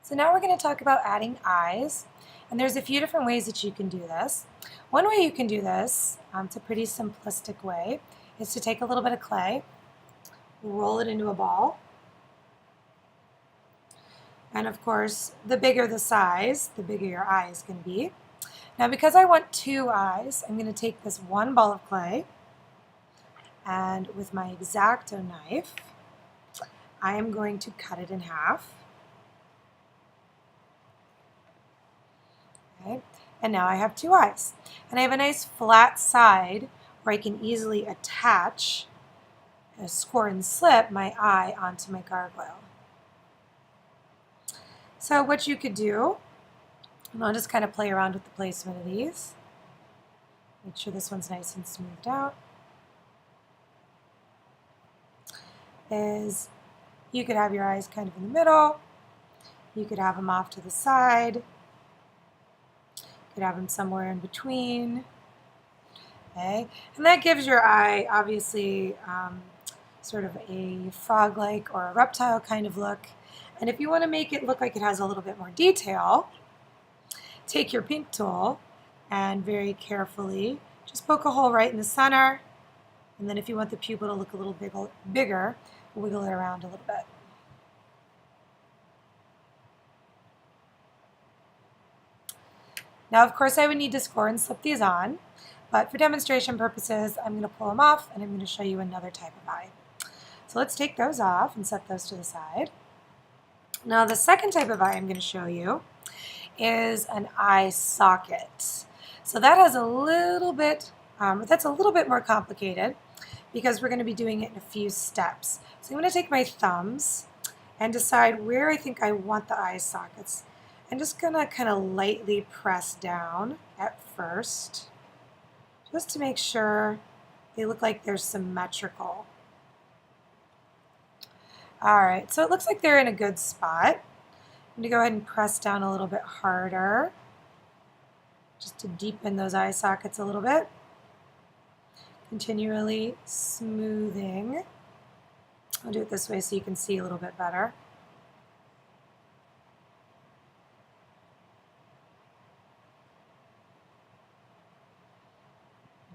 So now we're going to talk about adding eyes, and there's a few different ways that you can do this. One way you can do this, it's a pretty simplistic way, is to take a little bit of clay, roll it into a ball, and of course, the bigger the size, the bigger your eye is going to be. Now because I want two eyes, I'm going to take this one ball of clay, and with my X-Acto knife, I am going to cut it in half. Okay. And now I have two eyes. And I have a nice flat side where I can easily attach, score and slip my eye onto my gargoyle. So what you could do, and I'll just kind of play around with the placement of these. Make sure this one's nice and smoothed out. Is you could have your eyes kind of in the middle. You could have them off to the side. You could have them somewhere in between. Okay, and that gives your eye obviously sort of a frog-like or a reptile kind of look. And if you want to make it look like it has a little bit more detail, take your pink tool and very carefully just poke a hole right in the center. And then if you want the pupil to look a little bigger, wiggle it around a little bit. Now, of course, I would need to score and slip these on, but for demonstration purposes, I'm going to pull them off and I'm going to show you another type of eye. So let's take those off and set those to the side. Now, the second type of eye I'm going to show you is an eye socket. So that has a little bit, that's a little bit more complicated because we're going to be doing it in a few steps. So I'm going to take my thumbs and decide where I think I want the eye sockets. I'm just going to kind of lightly press down at first, just to make sure they look like they're symmetrical. All right, so it looks like they're in a good spot. I'm going to go ahead and press down a little bit harder, just to deepen those eye sockets a little bit. Continually smoothing. I'll do it this way so you can see a little bit better.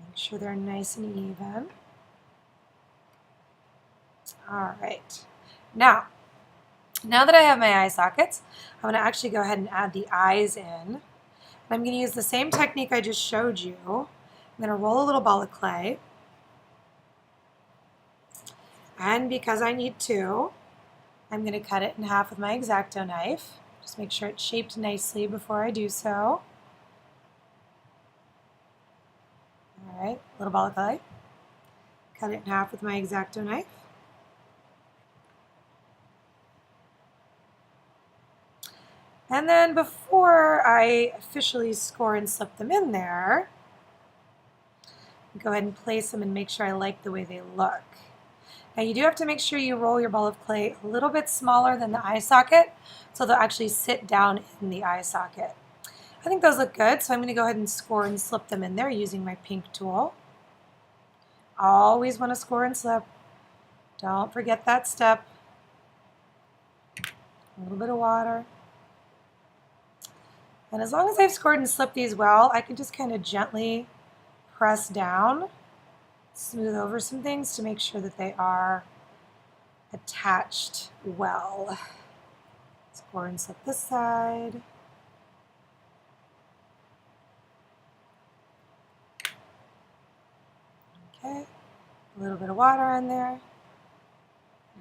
Make sure they're nice and even. All right. Now that I have my eye sockets, I'm going to actually go ahead and add the eyes in. I'm going to use the same technique I just showed you. I'm going to roll a little ball of clay. And because I need to, I'm going to cut it in half with my X-Acto knife. Just make sure it's shaped nicely before I do so. All right, a little ball of clay. Cut it in half with my X-Acto knife. And then before I officially score and slip them in there, go ahead and place them and make sure I like the way they look. Now you do have to make sure you roll your ball of clay a little bit smaller than the eye socket so they'll actually sit down in the eye socket. I think those look good, so I'm going to go ahead and score and slip them in there using my pink tool. Always want to score and slip. Don't forget that step. A little bit of water. And as long as I've scored and slipped these well, I can just kind of gently press down, smooth over some things to make sure that they are attached well. Score and slip this side. Okay, a little bit of water in there.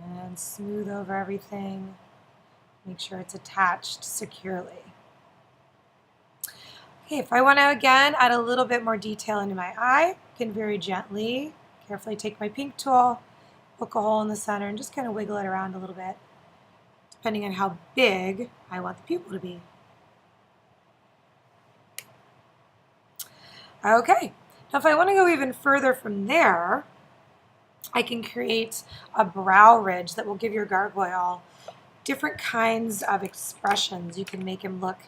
And smooth over everything. Make sure it's attached securely. Okay, if I want to again add a little bit more detail into my eye, I can very gently, carefully take my pink tool, poke a hole in the center, and just kind of wiggle it around a little bit, depending on how big I want the pupil to be. Okay, now if I want to go even further from there, I can create a brow ridge that will give your gargoyle different kinds of expressions. You can make him look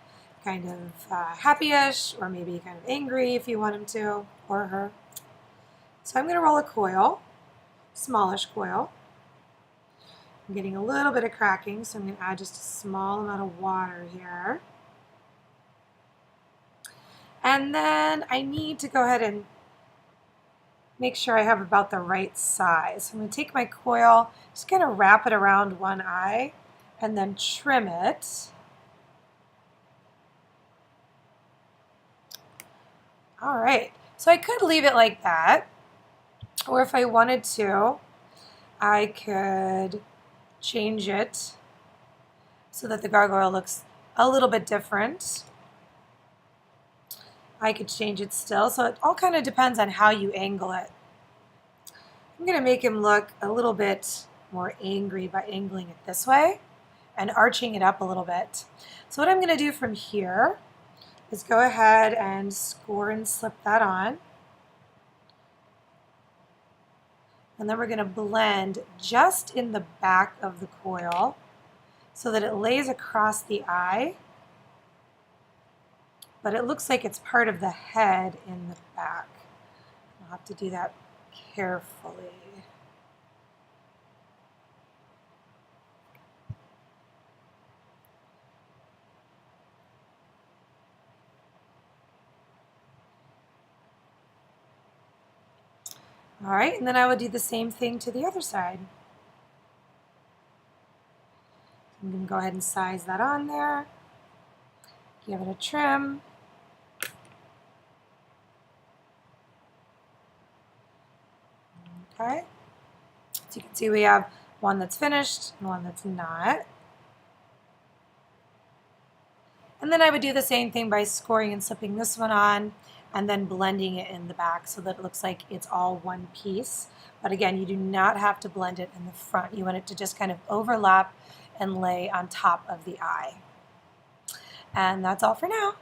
kind of happy-ish, or maybe kind of angry if you want him to, or her. So I'm going to roll a coil, smallish coil. I'm getting a little bit of cracking, so I'm going to add just a small amount of water here. And then I need to go ahead and make sure I have about the right size. So I'm going to take my coil, just kind of wrap it around one eye, and then trim it. All right, so I could leave it like that, or if I wanted to, I could change it so that the gargoyle looks a little bit different. I could change it still, so it all kind of depends on how you angle it. I'm going to make him look a little bit more angry by angling it this way and arching it up a little bit. So what I'm going to do from here is go ahead and score and slip that on. And then we're going to blend just in the back of the coil so that it lays across the eye, but it looks like it's part of the head in the back. I'll have to do that carefully. All right, and then I would do the same thing to the other side. I'm going to go ahead and size that on there, give it a trim. Okay, so you can see we have one that's finished and one that's not. And then I would do the same thing by scoring and slipping this one on and then blending it in the back so that it looks like it's all one piece. But again, you do not have to blend it in the front. You want it to just kind of overlap and lay on top of the eye. And that's all for now.